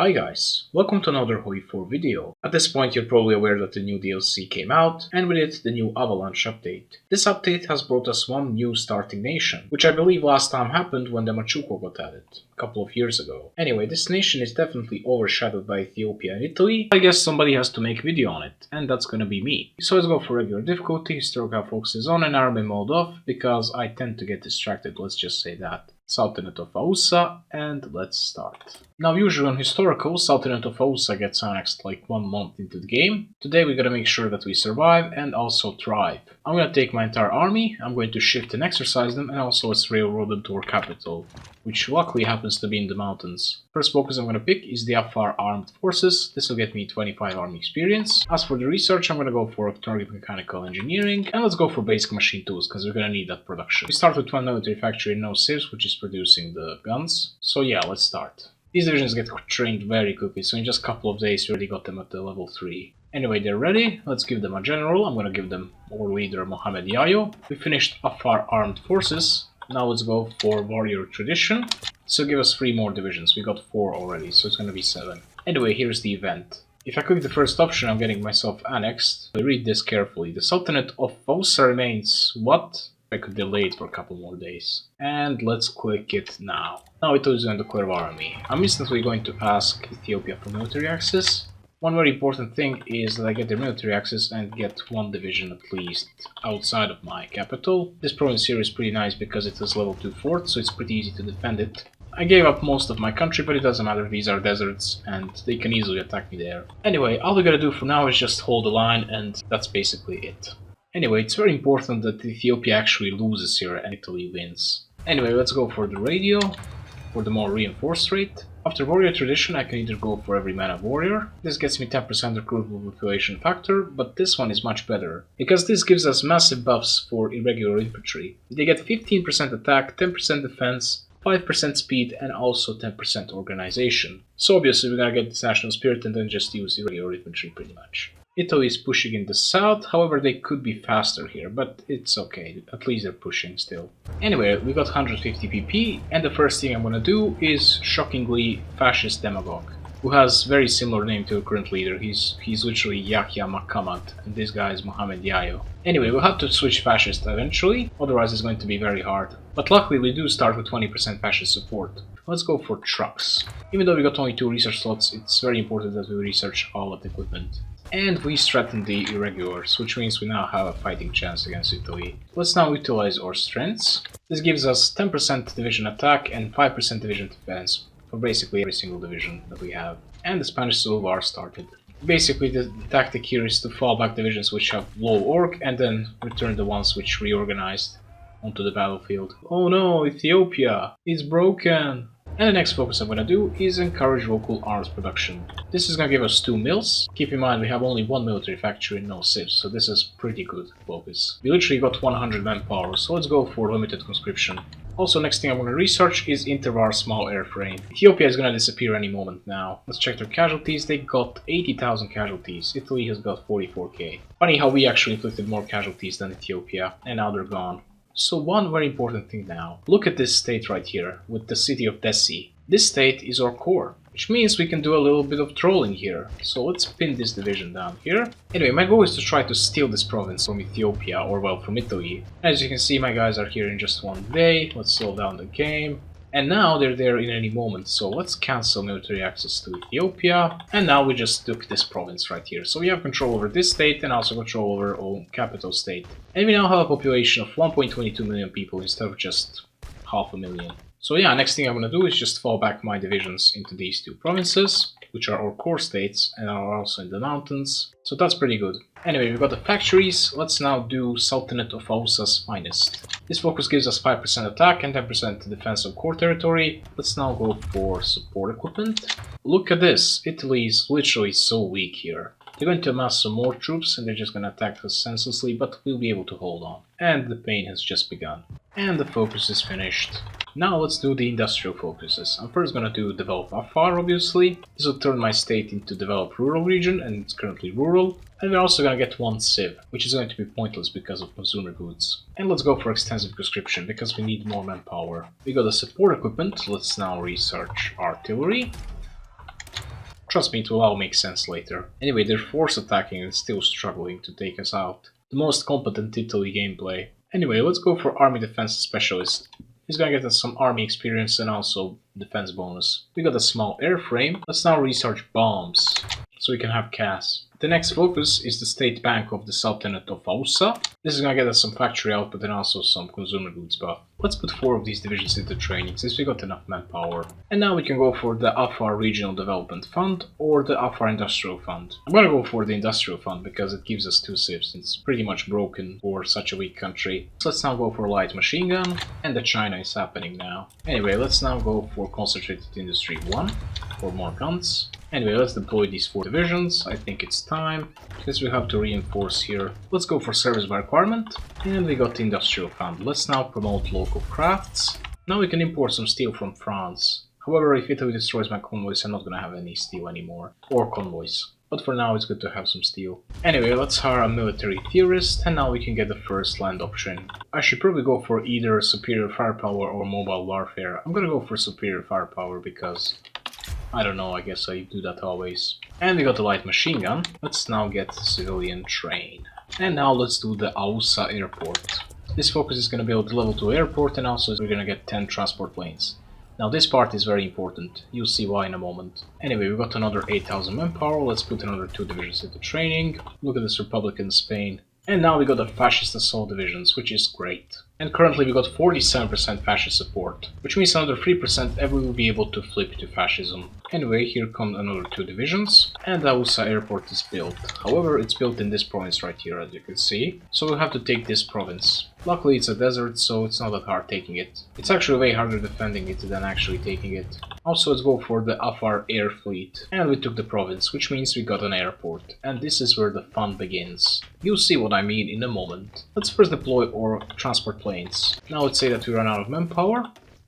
Hi guys, welcome to another HOI4 video. At this point you're probably aware that the new DLC came out, and with it the new Avalanche update. This update has brought us one new starting nation, which I believe last time happened when the Machuco got added, a couple of years ago. Anyway, this nation is definitely overshadowed by Ethiopia and Italy. I guess somebody has to make a video on it, and that's gonna be me. So let's go for regular difficulty, historical focus is on and army mode off, because I tend to get distracted, let's just say that. Sultanate of Aussa, and let's start. Now usually on historical, Sultanate of Aussa gets annexed like 1 month into the game. Today we gotta make sure that we survive and also thrive. I'm gonna take my entire army, I'm going to shift and exercise them, and also let's railroad them to our capital, which luckily happens to be in the mountains. First focus I'm gonna pick is the Afar armed forces. This will get me 25 army experience. As for the research, I'm gonna go for target mechanical engineering, and let's go for basic machine tools, because we're gonna need that production. We start with one military factory and no civs, which is producing the guns. So yeah, let's start. These divisions get trained very quickly, so in just a couple of days we already got them at the level 3. Anyway, they're ready. Let's give them a general. I'm gonna give them our leader Mohammed Yayo. We finished Afar armed forces. Now let's go for warrior tradition. So give us 3 more divisions. We got 4 already, so it's gonna be 7. Anyway, here's the event. If I click the first option, I'm getting myself annexed. I read this carefully. The Sultanate of Aussa remains what? I could delay it for a couple more days. And let's click it now. Now it is going to declare war on me. I'm instantly going to ask Ethiopia for military access. One very important thing is that I get their military access and get 1 division at least outside of my capital. This province here is pretty nice because it is level 2 fort, so it's pretty easy to defend it. I gave up most of my country, but it doesn't matter, these are deserts and they can easily attack me there. Anyway, all we gotta do for now is just hold the line, and that's basically it. Anyway, it's very important that Ethiopia actually loses here and Italy wins. Anyway, let's go for the radio, for the more reinforced rate. After warrior tradition, I can either go for every man a warrior. This gets me 10% recruitable population factor, but this one is much better, because this gives us massive buffs for irregular infantry. They get 15% attack, 10% defense, 5% speed, and also 10% organization. So obviously we're gonna get this national spirit and then just use irregular infantry pretty much. Italy is pushing in the south, however they could be faster here, but it's okay, at least they're pushing still. Anyway, we got 150 PP, and the first thing I'm gonna do is shockingly fascist demagogue, who has very similar name to our current leader. He's literally Yahya Makamat, and this guy is Mohammed Yayo. Anyway, we'll have to switch fascist eventually, otherwise it's going to be very hard. But luckily we do start with 20% fascist support. Let's go for trucks. Even though we got only 2 research slots, it's very important that we research all that equipment. And we threaten the irregulars, which means we now have a fighting chance against Italy. Let's now utilize our strengths. This gives us 10% division attack and 5% division defense for basically every single division that we have. And the Spanish Civil War started. Basically the tactic here is to fall back divisions which have low org and then return the ones which reorganized onto the battlefield. Oh no, Ethiopia! It's broken! And the next focus I'm gonna do is encourage local arms production. This is gonna give us 2 mills. Keep in mind we have only 1 military factory and no civs, so this is pretty good focus. We literally got 100 manpower, so let's go for limited conscription. Also, next thing I'm gonna research is Intervar small airframe. Ethiopia is gonna disappear any moment now. Let's check their casualties. They got 80,000 casualties. Italy has got 44k. Funny how we actually inflicted more casualties than Ethiopia, and now they're gone. So one very important thing now. Look at this state right here, with the city of Dessie. This state is our core, which means we can do a little bit of trolling here. So let's pin this division down here. Anyway, my goal is to try to steal this province from Ethiopia, or well, from Italy. As you can see, my guys are here in just 1 day. Let's slow down the game. And now they're there in any moment, so let's cancel military access to Ethiopia. And now we just took this province right here. So we have control over this state and also control over our own capital state. And we now have a population of 1.22 million people instead of just 500,000. So yeah, next thing I'm gonna do is just fall back my divisions into these 2 provinces, which are our core states and are also in the mountains. So that's pretty good. Anyway, we've got the factories. Let's now do Sultanate of Aussa's finest. This focus gives us 5% attack and 10% defense of core territory. Let's now go for support equipment. Look at this. Italy is literally so weak here. They're going to amass some more troops and they're just going to attack us senselessly, but we'll be able to hold on. And the pain has just begun. And the focus is finished. Now let's do the industrial focuses. I'm first gonna do develop Afar, obviously. This will turn my state into developed rural region, and it's currently rural. And we're also gonna get 1 civ, which is going to be pointless because of consumer goods. And let's go for extensive conscription, because we need more manpower. We got the support equipment. Let's now research artillery. Trust me, it will all make sense later. Anyway, they're force attacking and still struggling to take us out. The most competent Italy gameplay. Anyway, let's go for Army Defense Specialist. He's gonna get us some army experience and also defense bonus. We got a small airframe. Let's now research bombs, so we can have CAS. The next focus is the State Bank of the Sultanate of Aussa. This is gonna get us some factory output and also some consumer goods buff. Let's put 4 of these divisions into training since we got enough manpower. And now we can go for the Afar Regional Development Fund or the Afar Industrial Fund. I'm gonna go for the Industrial Fund because it gives us 2 civs. It's pretty much broken for such a weak country. So let's now go for light machine gun, and the China is happening now. Anyway, let's now go for Concentrated Industry 1 for more guns. Anyway, let's deploy these 4 divisions. I think it's time, since we have to reinforce here. Let's go for service by requirement, and we got the industrial fund. Let's now promote local crafts. Now we can import some steel from France. However, if Italy destroys my convoys, I'm not gonna have any steel anymore, or convoys. But for now, it's good to have some steel. Anyway, let's hire a military theorist, and now we can get the first land option. I should probably go for either superior firepower or mobile warfare. I'm gonna go for superior firepower because I don't know, I guess I do that always. And we got the light machine gun. Let's now get civilian train. And now let's do the Aussa airport. This focus is going to build level 2 airport, and also we're going to get 10 transport planes. Now this part is very important, you'll see why in a moment. Anyway, we got another 8,000 manpower. Let's put another 2 divisions into training. Look at this Republic in Spain. And now we got the fascist assault divisions, which is great. And currently we got 47% fascist support, which means another 3% and we will be able to flip to fascism. Anyway, here come another 2 divisions, and the Aussa airport is built. However, it's built in this province right here, as you can see, so we'll have to take this province. Luckily it's a desert, so it's not that hard taking it. It's actually way harder defending it than actually taking it. Also, let's go for the Afar air fleet. And we took the province, which means we got an airport. And this is where the fun begins. You'll see what I mean in a moment. Let's first deploy our transport planes. Now let's say that we run out of manpower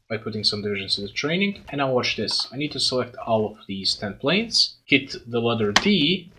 by putting some divisions into training. And now watch this. I need to select all of these 10 planes, hit the letter D,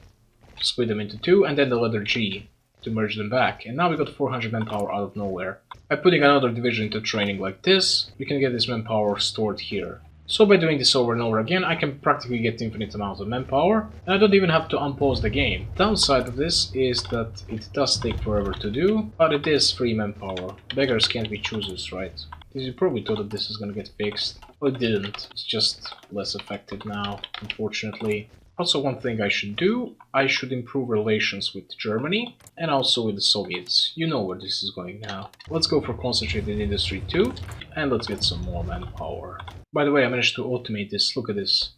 split them into 2, and then the letter G to merge them back. And now we got 400 manpower out of nowhere. By putting another division into training like this, we can get this manpower stored here. So by doing this over and over again, I can practically get infinite amounts of manpower, and I don't even have to unpause the game. Downside of this is that it does take forever to do, but it is free manpower. Beggars can't be choosers, right? Because you probably thought that this is gonna get fixed. Well, it didn't. It's just less effective now, unfortunately. Also, one thing I should do, I should improve relations with Germany and also with the Soviets. You know where this is going now. Let's go for Concentrated Industry 2, and let's get some more manpower. By the way, I managed to automate this. Look at this.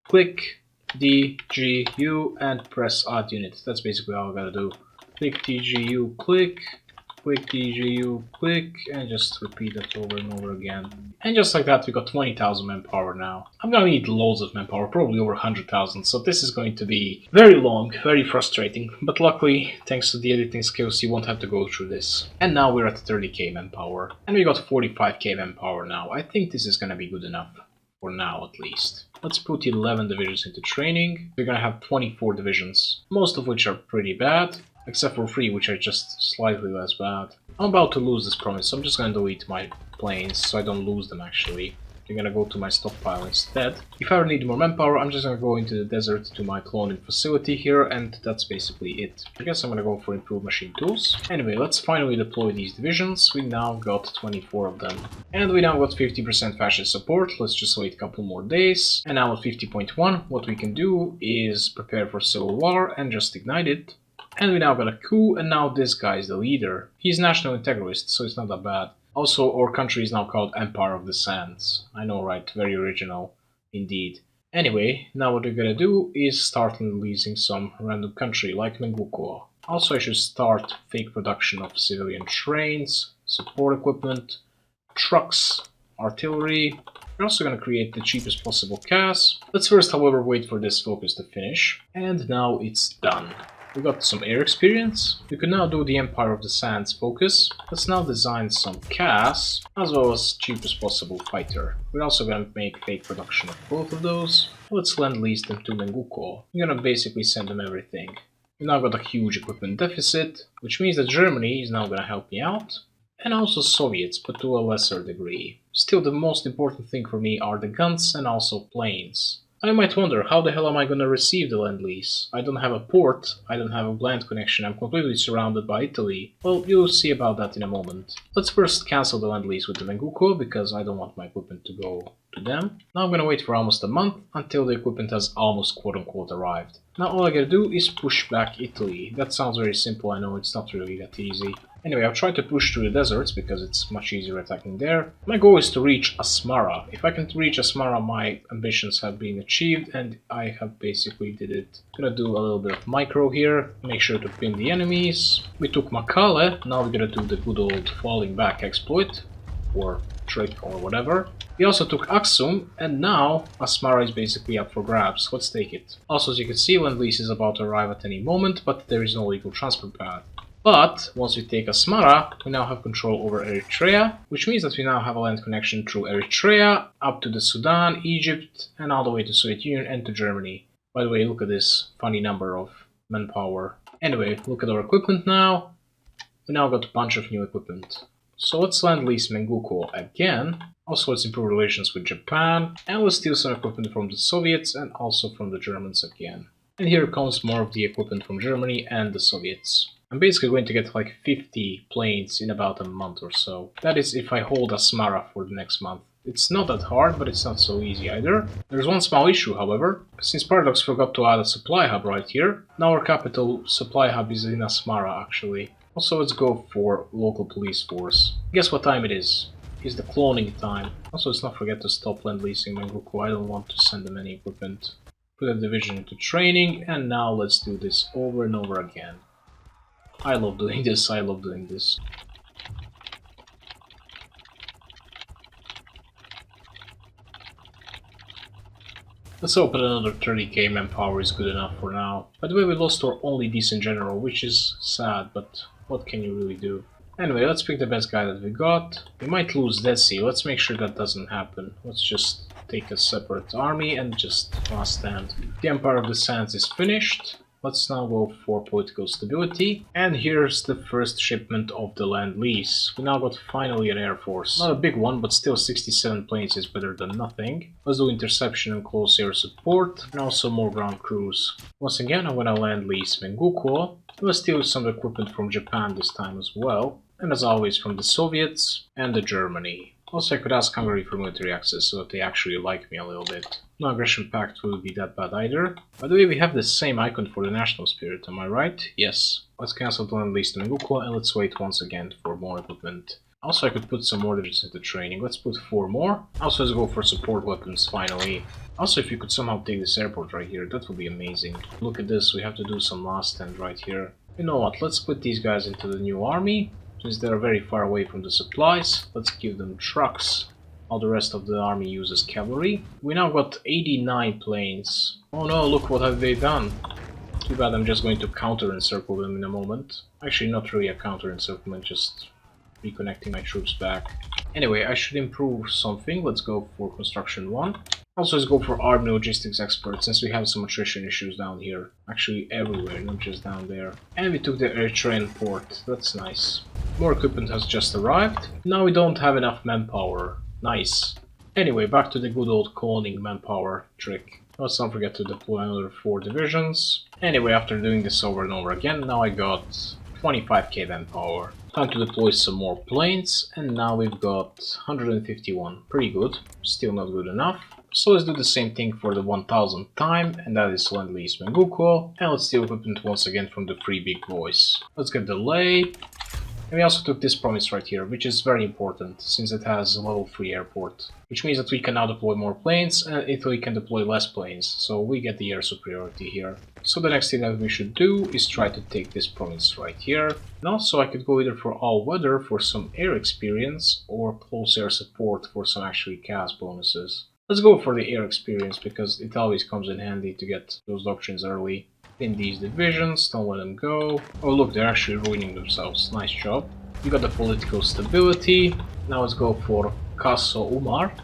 Click D, G, U, and press add unit. That's basically all I gotta do. Click D, G, U, click D, G, U, click, and just repeat that over and over again. And just like that, we got 20,000 manpower now. I'm gonna need loads of manpower, probably over 100,000, so this is going to be very long, very frustrating. But luckily, thanks to the editing skills, you won't have to go through this. And now we're at 30k manpower, and we got 45k manpower now. I think this is gonna be good enough, for now at least. Let's put 11 divisions into training. We're gonna have 24 divisions, most of which are pretty bad, except for 3, which are just slightly less bad. I'm about to lose this province, so I'm just gonna delete my planes so I don't lose them actually. I'm gonna go to my stockpile instead. If I ever need more manpower, I'm just gonna go into the desert to my cloning facility here, and that's basically it. I guess I'm gonna go for improved machine tools. Anyway, let's finally deploy these divisions. We now got 24 of them. And we now got 50% fascist support. Let's just wait a couple more days. And now at 50.1, what we can do is prepare for civil war and just ignite it. And we now got a coup, and now this guy is the leader. He's national integrist, so it's not that bad. Also, our country is now called Empire of the Sands. I know, right? Very original, indeed. Anyway, now what we're gonna do is start releasing some random country, like Menguko. Also, I should start fake production of civilian trains, support equipment, trucks, artillery. We're also gonna create the cheapest possible CAS. Let's first, however, wait for this focus to finish. And now it's done. We got some air experience. We can now do the Empire of the Sands focus. Let's now design some CAS, as well as cheapest possible fighter. We're also gonna make fake production of both of those. Let's lend lease them to Menguko. We're gonna basically send them everything. We now got a huge equipment deficit, which means that Germany is now gonna help me out. And also Soviets, but to a lesser degree. Still, the most important thing for me are the guns and also planes. I might wonder, how the hell am I gonna receive the land lease? I don't have a port, I don't have a land connection, I'm completely surrounded by Italy. Well, you'll see about that in a moment. Let's first cancel the land lease with the Menguko, because I don't want my equipment to go to them. Now I'm gonna wait for almost a month, until the equipment has almost quote-unquote arrived. Now all I gotta do is push back Italy. That sounds very simple, I know it's not really that easy. Anyway, I'll try to push through the deserts because it's much easier attacking there. My goal is to reach Asmara. If I can reach Asmara, my ambitions have been achieved and I have basically did it. Gonna do a little bit of micro here, make sure to pin the enemies. We took Makale, now we're gonna do the good old falling back exploit, or trick or whatever. We also took Aksum, and now Asmara is basically up for grabs. Let's take it. Also, as you can see, land lease is about to arrive at any moment, but there is no legal transfer path. But once we take Asmara, we now have control over Eritrea, which means that we now have a land connection through Eritrea, up to the Sudan, Egypt, and all the way to Soviet Union and to Germany. By the way, look at this funny number of manpower. Anyway, look at our equipment now. We now got a bunch of new equipment. So let's land lease Menguko again. Also, let's improve relations with Japan, and let's steal some equipment from the Soviets and also from the Germans again. And here comes more of the equipment from Germany and the Soviets. I'm basically going to get like 50 planes in about a month or so. That is if I hold Asmara for the next month. It's not that hard, but it's not so easy either. There's one small issue, however. Since Paradox forgot to add a supply hub right here, now our capital supply hub is in Asmara actually. Also, let's go for local police force. Guess what time it is? It's the cloning time. Also, let's not forget to stop land leasing Menguko. I don't want to send them any equipment. Put a division into training, and now let's do this over and over again. I love doing this, I love doing this. Let's hope that another 30k manpower is good enough for now. By the way, we lost our only decent general, which is sad, but what can you really do? Anyway, let's pick the best guy that we got. We might lose Dead Sea, let's make sure that doesn't happen. Let's just take a separate army and just last stand. The Empire of the Sands is finished. Let's now go for political stability. And here's the first shipment of the land lease. We now got finally an air force. Not a big one, but still 67 planes is better than nothing. Let's do interception and close air support, and also more ground crews. Once again, I'm gonna land lease Menguko. Let's steal some equipment from Japan this time as well. And as always from the Soviets and the Germany. Also, I could ask Hungary for military access so that they actually like me a little bit. No aggression pact will be that bad either. By the way, we have the same icon for the national spirit, am I right? Yes. Let's cancel the land lease to Menguko and let's wait once again for more equipment. Also, I could put some more digits into training. Let's put 4 more. Also, let's go for support weapons finally. Also, if you could somehow take this airport right here, that would be amazing. Look at this, we have to do some last stand right here. You know what, let's put these guys into the new army. Since they're very far away from the supplies, let's give them trucks. All the rest of the army uses cavalry. We now got 89 planes. Oh no, look what have they done. Too bad, I'm just going to counter-encircle them in a moment. Actually, not really a counter-encirclement, just reconnecting my troops back. Anyway, I should improve something. Let's go for construction 1. Also, let's go for army logistics expert, since we have some attrition issues down here. Actually, everywhere, not just down there. And we took the Eritrean port. That's nice. More equipment has just arrived. Now we don't have enough manpower. Nice. Anyway, back to the good old cloning manpower trick. Let's not forget to deploy another 4 divisions. Anyway, after doing this over and over again, now I got 25k manpower. Time to deploy some more planes, and now we've got 151. Pretty good. Still not good enough. So let's do the same thing for the 1000th time, and that is land lease Menguko. And let's steal equipment once again from the free big boys. Let's get delay. And we also took this promise right here, which is very important, since it has a level 3 airport. Which means that we can now deploy more planes, and Italy can deploy less planes, so we get the air superiority here. So the next thing that we should do is try to take this province right here. And also I could go either for all weather for some air experience, or close air support for some actually chaos bonuses. Let's go for the air experience, because it always comes in handy to get those doctrines early. In these divisions, don't let them go. Oh look, they're actually ruining themselves. Nice job. We got the political stability. Now let's go for Kaso Umar,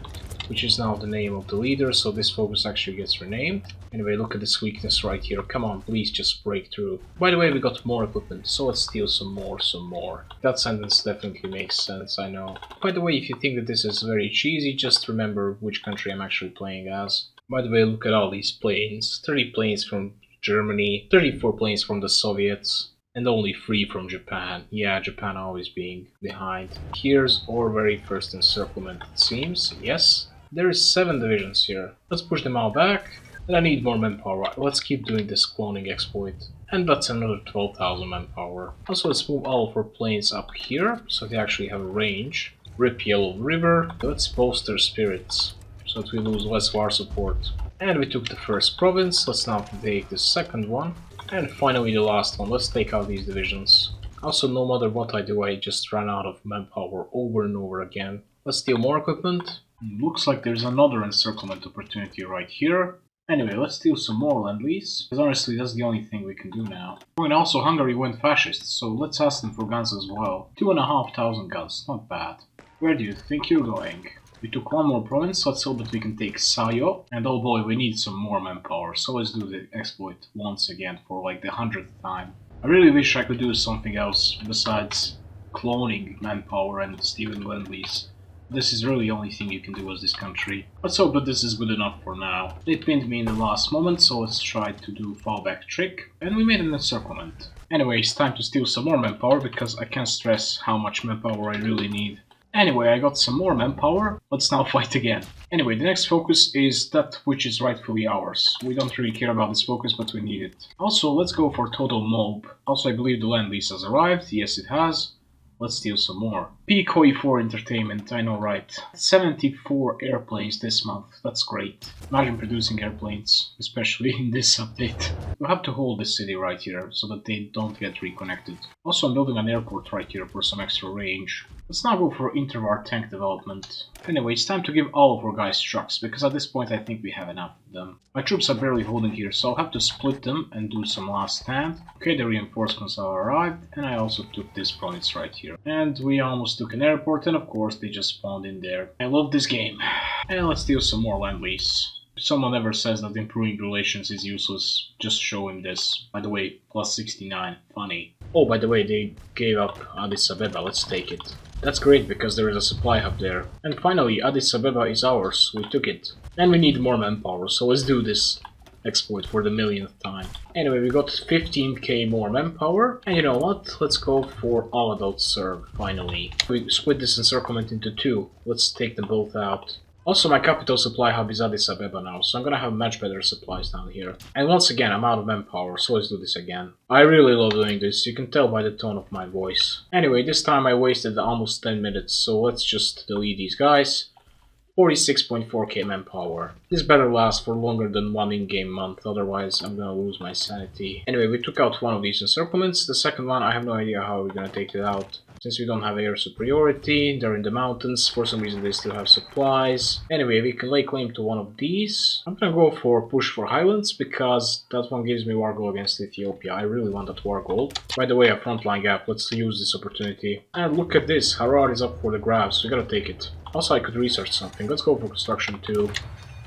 which is now the name of the leader, so this focus actually gets renamed. Anyway, look at this weakness right here. Come on, please just break through. By the way, we got more equipment, so let's steal some more. That sentence definitely makes sense, I know. By the way, if you think that this is very cheesy, just remember which country I'm actually playing as. By the way, look at all these planes. 30 planes from Germany, 34 planes from the Soviets, and only 3 from Japan. Yeah, Japan always being behind. Here's our very first encirclement, it seems. Yes, there is 7 divisions here. Let's push them all back. And I need more manpower. Let's keep doing this cloning exploit. And that's another 12,000 manpower. Also, let's move all of our planes up here, so they actually have a range. Rip Yellow River. Let's boost their spirits, so that we lose less war support. And we took the first province. Let's now take the second one. And finally the last one. Let's take out these divisions. Also, no matter what I do, I just ran out of manpower over and over again. Let's steal more equipment. Looks like there's another encirclement opportunity right here. Anyway, let's steal some more Lend-Lease, because honestly that's the only thing we can do now. Oh, and also Hungary went fascist, so let's ask them for guns as well. 2,500 guns, not bad. Where do you think you're going? We took one more province, let's hope that we can take Sayo. And oh boy, we need some more manpower, so let's do the exploit once again for like the 100th time. I really wish I could do something else besides cloning manpower and stealing Lend-Lease. This is really the only thing you can do as this country. Let's hope that this is good enough for now. They pinned me in the last moment, so let's try to do fallback trick. And we made an encirclement. Anyway, it's time to steal some more manpower, because I can't stress how much manpower I really need. Anyway, I got some more manpower. Let's now fight again. Anyway, the next focus is that which is rightfully ours. We don't really care about this focus, but we need it. Also, let's go for total mob. Also, I believe the Lend-Lease has arrived. Yes, it has. Let's steal some more. Peak HOI4 entertainment, I know, right? 74 airplanes this month, that's great. Imagine producing airplanes, especially in this update. We'll have to hold this city right here, so that they don't get reconnected. Also, I'm building an airport right here for some extra range. Let's now go for interwar tank development. Anyway, it's time to give all of our guys trucks, because at this point I think we have enough of them. My troops are barely holding here, so I'll have to split them and do some last stand. Okay, the reinforcements have arrived, and I also took this province right here. And we almost took an airport, and of course they just spawned in there. I love this game. And let's steal some more Lend-Lease. If someone ever says that improving relations is useless, just show him this. By the way, plus 69, funny. Oh, by the way, they gave up Addis Abeba, let's take it. That's great, because there is a supply hub there. And finally, Addis Abeba is ours, we took it. And we need more manpower, so let's do this exploit for the millionth time. Anyway, we got 15k more manpower, and you know what? Let's go for all adults serve, finally. We split this encirclement into 2, let's take them both out. Also, my capital supply hub is Addis Abeba now, so I'm gonna have much better supplies down here. And once again, I'm out of manpower, so let's do this again. I really love doing this, you can tell by the tone of my voice. Anyway, this time I wasted almost 10 minutes, so let's just delete these guys. 46.4k manpower. This better last for longer than one in-game month, otherwise I'm gonna lose my sanity. Anyway, we took out one of these encirclements. The second one, I have no idea how we're gonna take it out. Since we don't have air superiority, they're in the mountains, for some reason they still have supplies. Anyway, we can lay claim to one of these. I'm gonna go for push for highlands, because that one gives me war goal against Ethiopia. I really want that war goal. By the way, a frontline gap, let's use this opportunity. And look at this, Harar is up for the grabs, we gotta take it. Also, I could research something. Let's go for construction too.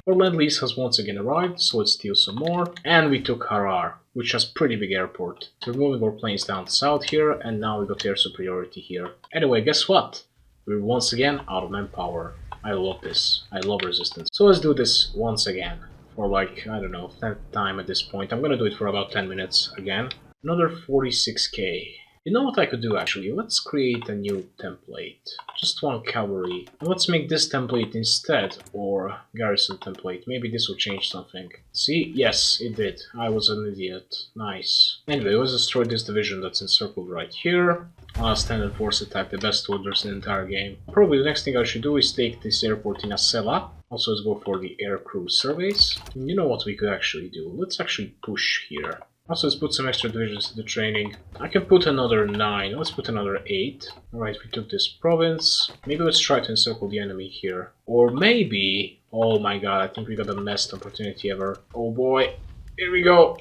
Our Lend-Lease has once again arrived, so let's steal some more. And we took Harar, which has pretty big airport. So we're moving our planes down south here, and now we got air superiority here. Anyway, guess what? We're once again out of manpower. I love this. I love resistance. So let's do this once again. For like, I don't know, 10th time at this point. I'm gonna do it for about 10 minutes again. Another 46k. You know what I could do actually? Let's create a new template. Just one cavalry. And let's make this template instead, or garrison template. Maybe this will change something. See? Yes, it did. I was an idiot. Nice. Anyway, let's destroy this division that's encircled right here. Standard force attack, the best orders in the entire game. Probably the next thing I should do is take this airport in Asela. Also, let's go for the air crew surveys. And you know what we could actually do? Let's actually push here. Also, let's put some extra divisions into training. I can put another 9. Let's put another 8. Alright, we took this province. Maybe let's try to encircle the enemy here. Or maybe... Oh my god, I think we got the best opportunity ever. Oh boy. Here we go.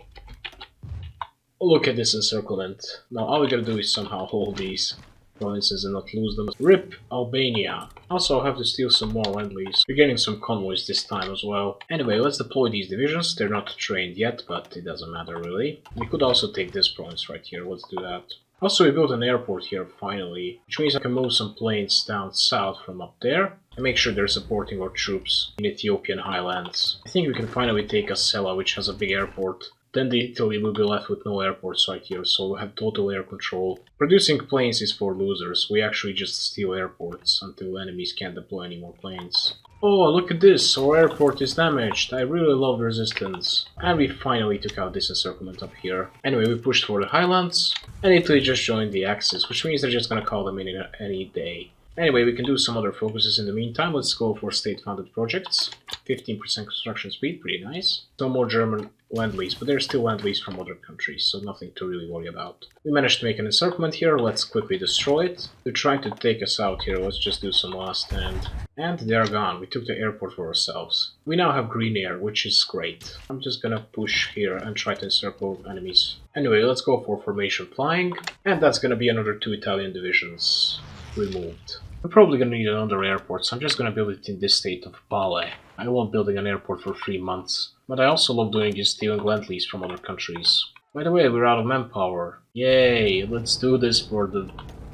Look at this encirclement. Now all we gotta do is somehow hold these provinces and not lose them. RIP Albania. Also, I'll have to steal some more Lend-Lease. We're getting some convoys this time as well. Anyway, let's deploy these divisions. They're not trained yet, but it doesn't matter really. We could also take this province right here. Let's do that. Also, we built an airport here finally, which means I can move some planes down south from up there and make sure they're supporting our troops in Ethiopian highlands. I think we can finally take Asella, which has a big airport. Then Italy will be left with no airports right here, so we'll have total air control. Producing planes is for losers. We actually just steal airports until enemies can't deploy any more planes. Oh, look at this! Our airport is damaged. I really love resistance. And we finally took out this encirclement up here. Anyway, we pushed for the highlands, and Italy just joined the Axis, which means they're just gonna call them in any day. Anyway, we can do some other focuses in the meantime. Let's go for state-funded projects. 15% construction speed, pretty nice. Some more German land-lease, but there's still land-lease from other countries, so nothing to really worry about. We managed to make an encirclement here. Let's quickly destroy it. They're trying to take us out here. Let's just do some last stand. And they're gone. We took the airport for ourselves. We now have green air, which is great. I'm just gonna push here and try to encircle enemies. Anyway, let's go for formation flying. And that's gonna be another 2 Italian divisions removed. We're probably gonna need another airport, so I'm just gonna build it in this state of Bale. I love building an airport for 3 months, but I also love doing is stealing land lease from other countries. By the way, we're out of manpower. Yay, let's do this for the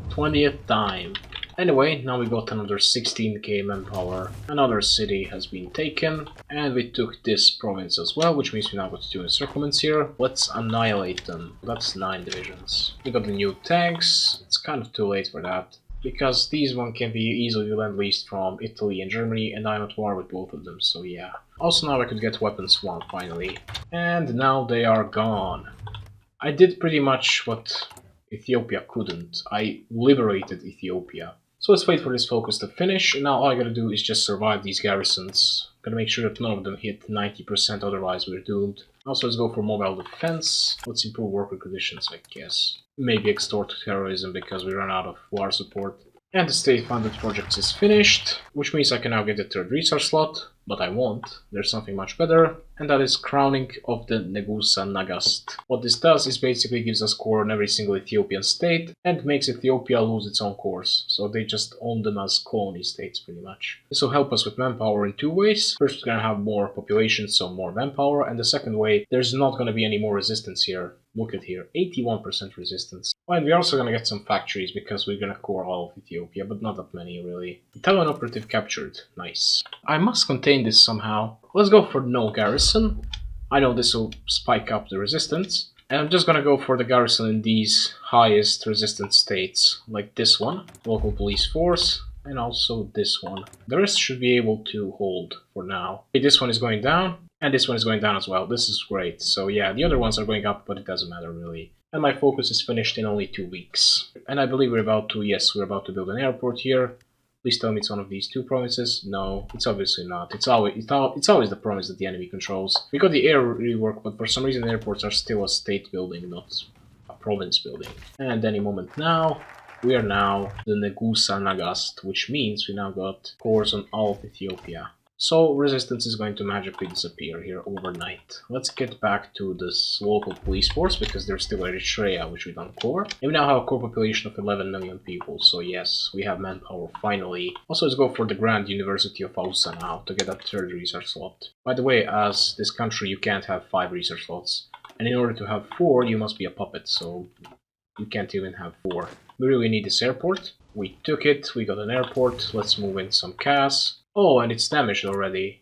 20th time. Anyway, now we got another 16k manpower. Another city has been taken, and we took this province as well, which means we now got 2 encirclements here. Let's annihilate them. That's 9 divisions. We got the new tanks. It's kind of too late for that, because these one can be easily land-leased from Italy and Germany, and I'm at war with both of them, so yeah. Also now I could get weapons 1 finally. And now they are gone. I did pretty much what Ethiopia couldn't. I liberated Ethiopia. So let's wait for this focus to finish, and now all I gotta do is just survive these garrisons. Gotta make sure that none of them hit 90%, otherwise we're doomed. Also, let's go for mobile defense. Let's improve worker conditions, I guess. Maybe extort terrorism because we run out of war support. And the state-funded project is finished, which means I can now get the 3rd research slot, but I won't. There's something much better, and that is crowning of the Negusa Nagast. What this does is basically gives us core on every single Ethiopian state, and makes Ethiopia lose its own cores, so they just own them as colony states pretty much. This will help us with manpower in 2 ways. First, we're gonna have more population, so more manpower, and the second way, there's not gonna be any more resistance here. Look at here, 81% resistance. And we're also gonna get some factories because we're gonna core all of Ethiopia, but not that many really. Italian operative captured, nice. I must contain this somehow. Let's go for no garrison. I know this will spike up the resistance. And I'm just gonna go for the garrison in these highest resistance states, like this one, local police force, and also this one. The rest should be able to hold for now. Okay, this one is going down. And this one is going down as well. This is great. So yeah, the other ones are going up, but it doesn't matter really. And my focus is finished in only 2 weeks. And I believe we're about to build an airport here. Please tell me it's one of these 2 provinces. No, it's obviously not. It's always the province that the enemy controls. We got the air rework, but for some reason airports are still a state building, not a province building. And any moment now, we are now the Negusa Nagast, which means we now got cores on all of Ethiopia. So resistance is going to magically disappear here overnight. Let's get back to this local police force because there's still Eritrea, which we don't core. And we now have a core population of 11 million people, so yes, we have manpower finally. Also, let's go for the Grand University of Aussa now to get that 3rd research slot. By the way, as this country you can't have 5 research slots. And in order to have 4, you must be a puppet, so you can't even have 4. We really need this airport. We took it, we got an airport, let's move in some CAS. Oh, and it's damaged already.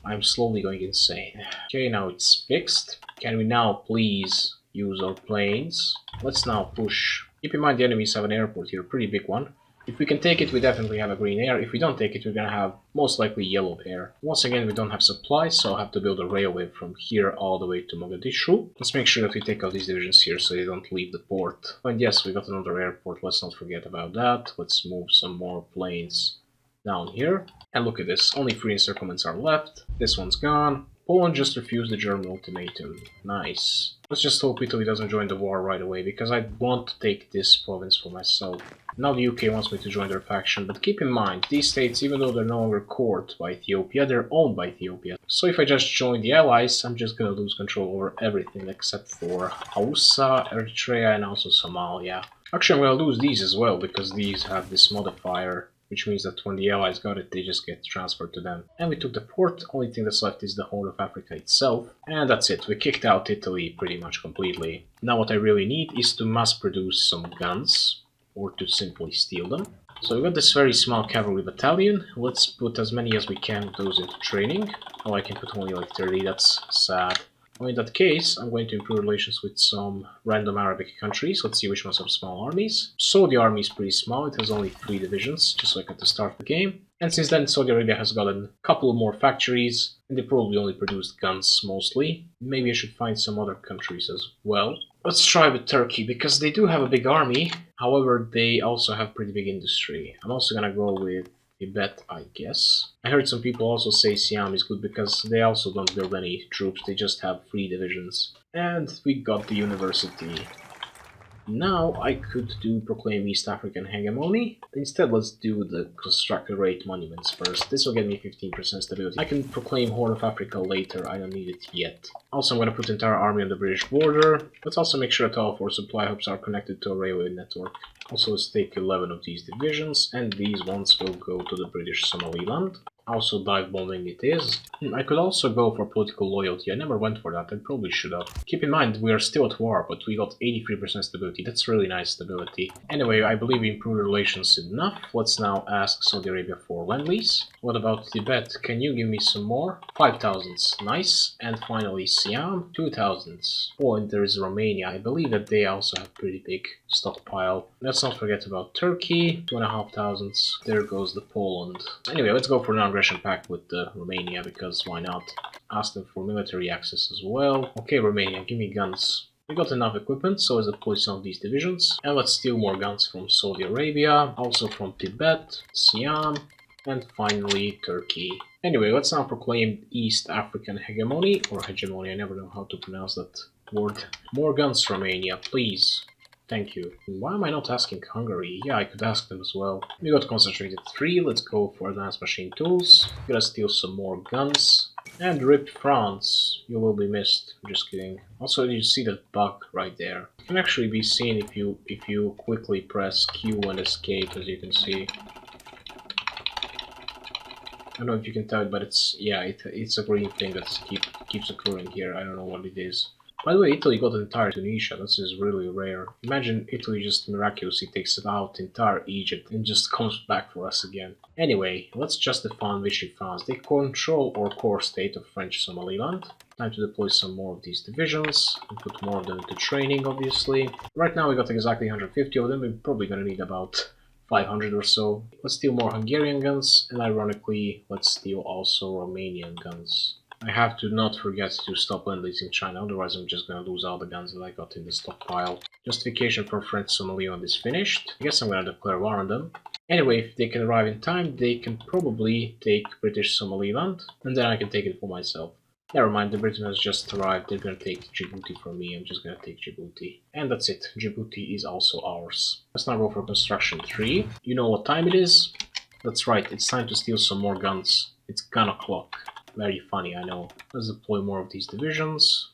I'm slowly going insane. Okay, now it's fixed. Can we now please use our planes? Let's now push. Keep in mind the enemies have an airport here, a pretty big one. If we can take it, we definitely have a green air. If we don't take it, we're gonna have most likely yellow air. Once again, we don't have supplies, so I'll have to build a railway from here all the way to Mogadishu. Let's make sure that we take out these divisions here so they don't leave the port. And yes, we got another airport, let's not forget about that. Let's move some more planes down here. And look at this, only 3 encirclements are left. This one's gone. Poland just refused the German ultimatum. Nice. Let's just hope Italy doesn't join the war right away, because I want to take this province for myself. Now the UK wants me to join their faction, but keep in mind, these states, even though they're no longer cored by Ethiopia, they're owned by Ethiopia. So if I just join the allies, I'm just gonna lose control over everything except for Aussa, Eritrea, and also Somalia. Actually, I'm gonna lose these as well, because these have this modifier which means that when the Allies got it, they just get transferred to them. And we took the port. Only thing that's left is the Horn of Africa itself. And that's it. We kicked out Italy pretty much completely. Now what I really need is to mass produce some guns, or to simply steal them. So we got this very small cavalry battalion. Let's put as many as we can of those into training. Oh, I can put only like 30, that's sad. Well, in that case, I'm going to improve relations with some random Arabic countries. Let's see which ones have small armies. Saudi army is pretty small, it has only 3 divisions, just like at the start of the game. And since then, Saudi Arabia has gotten a couple more factories, and they probably only produced guns mostly. Maybe I should find some other countries as well. Let's try with Turkey, because they do have a big army, however, they also have pretty big industry. I'm also gonna go with Tibet, I guess. I heard some people also say Siam is good because they also don't build any troops, they just have 3 divisions. And we got the university. Now I could do proclaim East African hegemony. Instead, let's do the constructed rate monuments first. This will get me 15% stability. I can proclaim Horn of Africa later, I don't need it yet. Also, I'm going to put the entire army on the British border. Let's also make sure that all 4 supply hubs are connected to a railway network. Also, let's take 11 of these divisions, and these ones will go to the British Somaliland. Also, dive bombing it is. I could also go for political loyalty. I never went for that. I probably should have. Keep in mind, we are still at war, but we got 83% stability. That's really nice stability. Anyway, I believe we improved relations enough. Let's now ask Saudi Arabia for Lend-Lease. What about Tibet? Can you give me some more? 5,000. Nice. And finally, Siam, 2,000. Oh, and there is Romania. I believe that they also have pretty big stockpile. Let's not forget about Turkey, 2,500. There goes the Poland. Anyway, let's go for non-aggression pact with Romania, because why not? Ask them for military access as well. Okay, Romania, give me guns. We got enough equipment, so let's deploy some of these divisions. And let's steal more guns from Saudi Arabia, also from Tibet, Siam, and finally Turkey. Anyway, let's now proclaim East African hegemony, or hegemony, I never know how to pronounce that word. More guns, Romania, please. Thank you. Why am I not asking Hungary? Yeah, I could ask them as well. We got concentrated 3, let's go for advanced machine tools. Gotta steal some more guns. And rip France, you will be missed. Just kidding. Also, you see that bug right there. It can actually be seen if you quickly press Q and escape, as you can see. I don't know if you can tell it, but it's a green thing that keeps occurring here. I don't know what it is. By the way, Italy got entire Tunisia. This is really rare. Imagine Italy just miraculously takes it out entire Egypt and just comes back for us again. Anyway, let's just define Vichy France. They control our core state of French Somaliland. Time to deploy some more of these divisions and put more of them into training, obviously. Right now we got exactly 150 of them. We're probably gonna need about 500 or so. Let's steal more Hungarian guns, and ironically, let's steal also Romanian guns. I have to not forget to stop Lend-Leasing China, otherwise I'm just gonna lose all the guns that I got in the stockpile. Justification for French Somaliland is finished. I guess I'm gonna declare war on them. Anyway, if they can arrive in time, they can probably take British Somaliland, and then I can take it for myself. Never mind, the Britain has just arrived, they're gonna take Djibouti from me, I'm just gonna take Djibouti. And that's it, Djibouti is also ours. Let's now go for construction 3. You know what time it is? That's right, it's time to steal some more guns. It's gun o'clock. Very funny, I know. Let's deploy more of these divisions.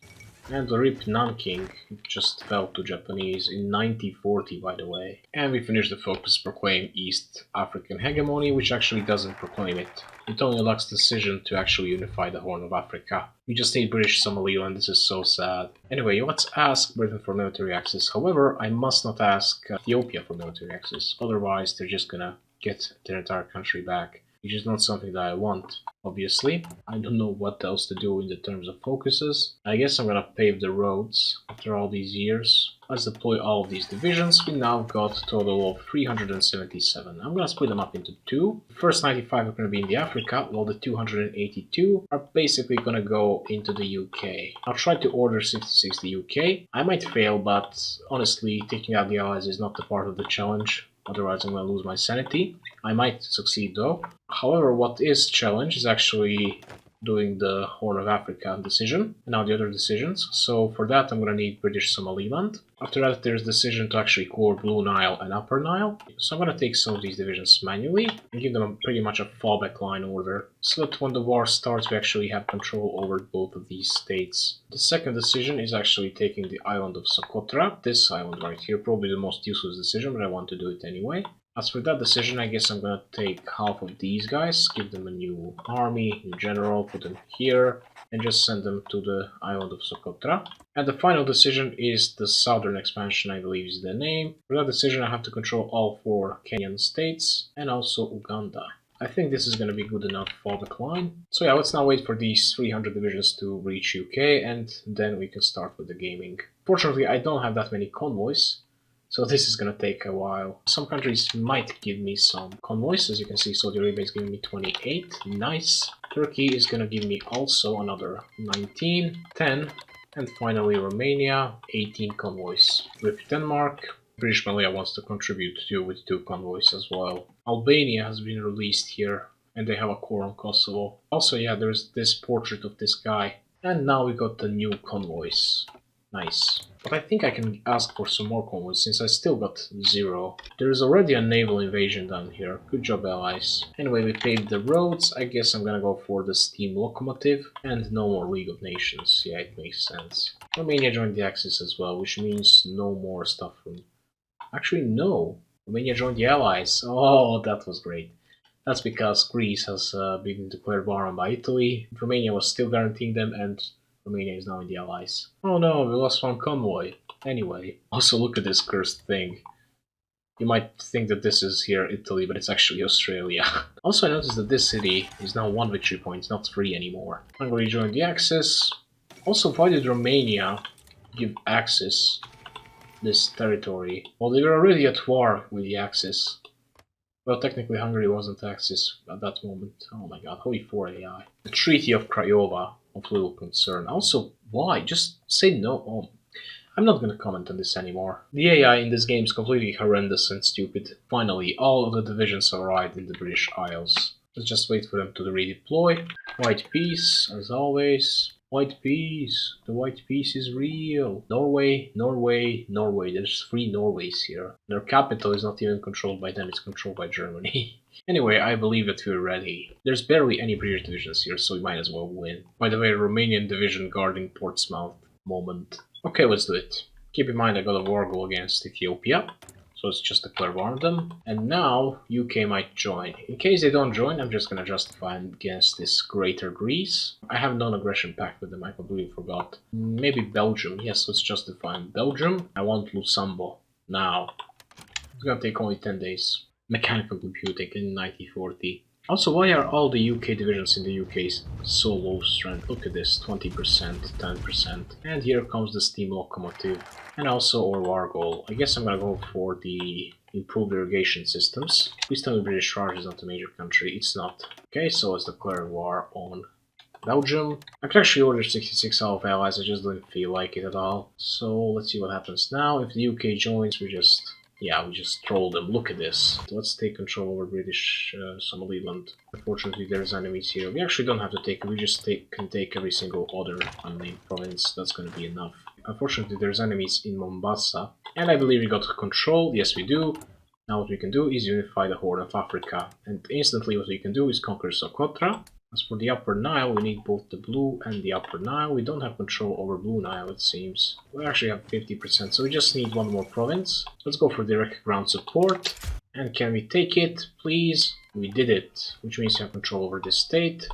And rip Nanking, it just fell to Japanese in 1940, by the way. And we finished the focus proclaim East African hegemony, which actually doesn't proclaim it. It only lacks decision to actually unify the Horn of Africa. We just need British Somaliland, this is so sad. Anyway, let's ask Britain for military access. However, I must not ask Ethiopia for military access, otherwise they're just gonna get their entire country back. Which is not something that I want, obviously. I don't know what else to do in the terms of focuses. I guess I'm gonna pave the roads after all these years. Let's deploy all of these divisions. We now got a total of 377. I'm gonna split them up into 2. The first 95 are gonna be in the Africa, while the 282 are basically gonna go into the UK. I'll try to order 66 the UK. I might fail, but honestly, taking out the allies is not the part of the challenge. Otherwise I'm going to lose my sanity. I might succeed though. However, what is challenge is actually doing the Horn of Africa decision, and now the other decisions. So for that I'm going to need British Somaliland. After that there's decision to actually core Blue Nile and Upper Nile. So I'm going to take some of these divisions manually and give them pretty much a fallback line order, so that when the war starts we actually have control over both of these states. The second decision is actually taking the island of Socotra, this island right here, probably the most useless decision, but I want to do it anyway. As for that decision, I guess I'm gonna take half of these guys, give them a new army, new general, put them here, and just send them to the island of Socotra. And the final decision is the southern expansion, I believe is the name. For that decision, I have to control all 4 Kenyan states, and also Uganda. I think this is going to be good enough for the decline. So yeah, let's now wait for these 300 divisions to reach UK, and then we can start with the gaming. Fortunately, I don't have that many convoys, so this is going to take a while. Some countries might give me some convoys. As you can see, Saudi Arabia is giving me 28. Nice. Turkey is going to give me also another 19, 10. And finally Romania, 18 convoys. With Denmark, British Malaya wants to contribute with 2 convoys as well. Albania has been released here, and they have a core on Kosovo. Also, yeah, there's this portrait of this guy. And now we got the new convoys. Nice. But I think I can ask for some more convoys since I still got 0. There is already a naval invasion down here. Good job, allies. Anyway, we paved the roads. I guess I'm gonna go for the steam locomotive and no more League of Nations. Yeah, it makes sense. Romania joined the Axis as well, which means no more stuff from... Actually, no. Romania joined the Allies. Oh, that was great. That's because Greece has been declared war on by Italy. Romania was still guaranteeing them, and Romania is now in the Allies. Oh no, we lost 1 convoy. Anyway, also look at this cursed thing. You might think that this is here Italy, but it's actually Australia. Also, I noticed that this city is now 1 victory point, not 3 anymore. Hungary joined the Axis. Also, why did Romania give Axis this territory? Well, they were already at war with the Axis. Well, technically Hungary wasn't Axis at that moment. Oh my god, HOI4 AI. The Treaty of Craiova, of little concern. Also, why? Just say no. Oh, I'm not gonna comment on this anymore. The AI in this game is completely horrendous and stupid. Finally, all of the divisions arrived in the British Isles. Let's just wait for them to redeploy. White peace, as always. White peace. The white peace is real. Norway, Norway, Norway. There's 3 Norways here. Their capital is not even controlled by them, it's controlled by Germany. Anyway, I believe that we're ready. There's barely any British divisions here, so we might as well win. By the way, Romanian division guarding Portsmouth. Moment. Okay, let's do it. Keep in mind I got a war goal against Ethiopia, so it's just declare war on them. And now UK might join. In case they don't join, I'm just gonna justify against this Greater Greece. I have non-aggression pact with them, I completely forgot. Maybe Belgium. Yes, let's justify Belgium. I want Luxembourg. Now. It's gonna take only 10 days. Mechanical computing in 1940. Also, why are all the UK divisions in the UK so low strength? Look at this, 20%, 10%. And here comes the steam locomotive. And also our war goal. I guess I'm gonna go for the improved irrigation systems. Please tell me British Raj is not a major country. It's not. Okay, so let's declare war on Belgium. I could actually order 66 out of allies, I just didn't feel like it at all. So let's see what happens now. If the UK joins, we just troll them. Look at this. Let's take control over British Somaliland. Unfortunately, there's enemies here. We actually don't have to take it. We just can take every single other unnamed province. That's going to be enough. Unfortunately, there's enemies in Mombasa. And I believe we got control. Yes, we do. Now what we can do is unify the Horn of Africa. And instantly what we can do is conquer Socotra. As for the Upper Nile, we need both the Blue and the Upper Nile. We don't have control over Blue Nile, it seems. We actually have 50%, so we just need 1 more province. Let's go for direct ground support. And can we take it, please? We did it, which means we have control over this state.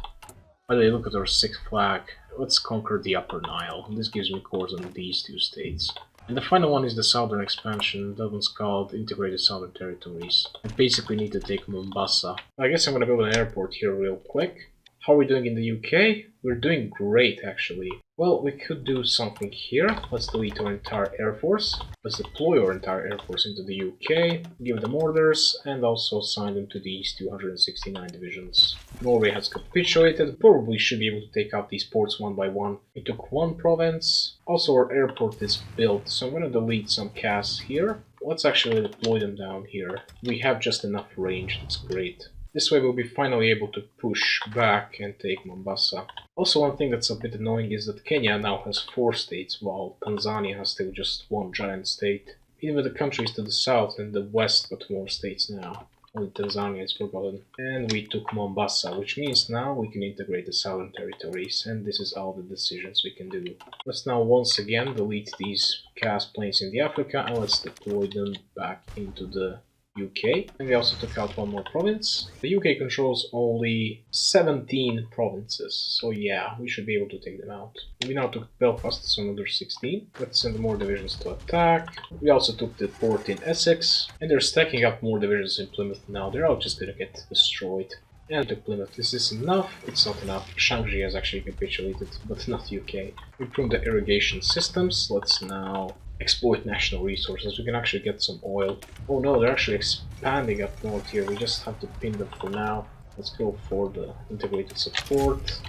By the way, look at our 6th flag. Let's conquer the Upper Nile. This gives me cores on these 2 states. And the final one is the southern expansion. That one's called Integrated Southern Territories. I basically need to take Mombasa. I guess I'm gonna build an airport here real quick. How are we doing in the UK? We're doing great, actually. Well, we could do something here. Let's delete our entire air force. Let's deploy our entire air force into the UK, give them orders, and also assign them to these 269 divisions. Norway has capitulated. Probably should be able to take out these ports one by one. We took 1 province. Also, our airport is built, so I'm going to delete some casts here. Let's actually deploy them down here. We have just enough range. That's great. This way we'll be finally able to push back and take Mombasa. Also, one thing that's a bit annoying is that Kenya now has 4 states, while Tanzania has still just 1 giant state. Even the countries to the south and the west got more states now. Only Tanzania is forgotten. And we took Mombasa, which means now we can integrate the southern territories, and this is all the decisions we can do. Let's now once again delete these cast planes in the Africa, and let's deploy them back into the UK, and we also took out one more province. The UK controls only 17 provinces, so yeah, we should be able to take them out. We now took Belfast, so another 16. Let's send more divisions to attack. We also took the port in Essex, and they're stacking up more divisions in Plymouth now. They're all just gonna get destroyed. And to Plymouth, this is enough. It's not enough. Shanghai has actually capitulated, but not UK. We improved the irrigation systems. Let's now exploit national resources. We can actually get some oil. Oh no, they're actually expanding up north here. We just have to pin them for now. Let's go for the integrated support.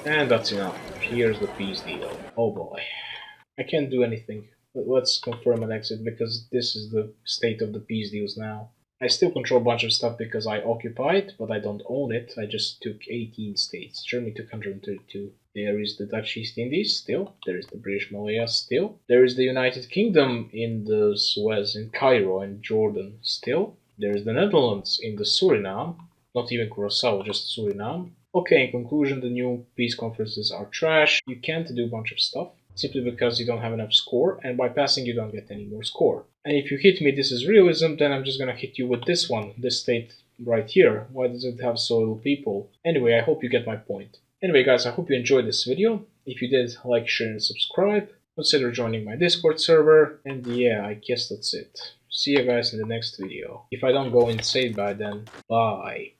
And that's enough. Here's the peace deal. Oh boy. I can't do anything. Let's confirm an exit because this is the state of the peace deals now. I still control a bunch of stuff because I occupy it, but I don't own it. I just took 18 states. Germany took 132. There is the Dutch East Indies still. There is the British Malaya still. There is the United Kingdom in the Suez, in Cairo and Jordan still. There is the Netherlands in the Suriname. Not even Curacao, just Suriname. Okay, in conclusion, the new peace conferences are trash. You can't do a bunch of stuff simply because you don't have enough score, and by passing you don't get any more score. And if you hit me, this is realism, then I'm just gonna hit you with this one, this state right here. Why does it have so little people? Anyway, I hope you get my point. Anyway guys, I hope you enjoyed this video. If you did, like, share and subscribe. Consider joining my Discord server. And yeah, I guess that's it. See you guys in the next video. If I don't go insane by then, bye.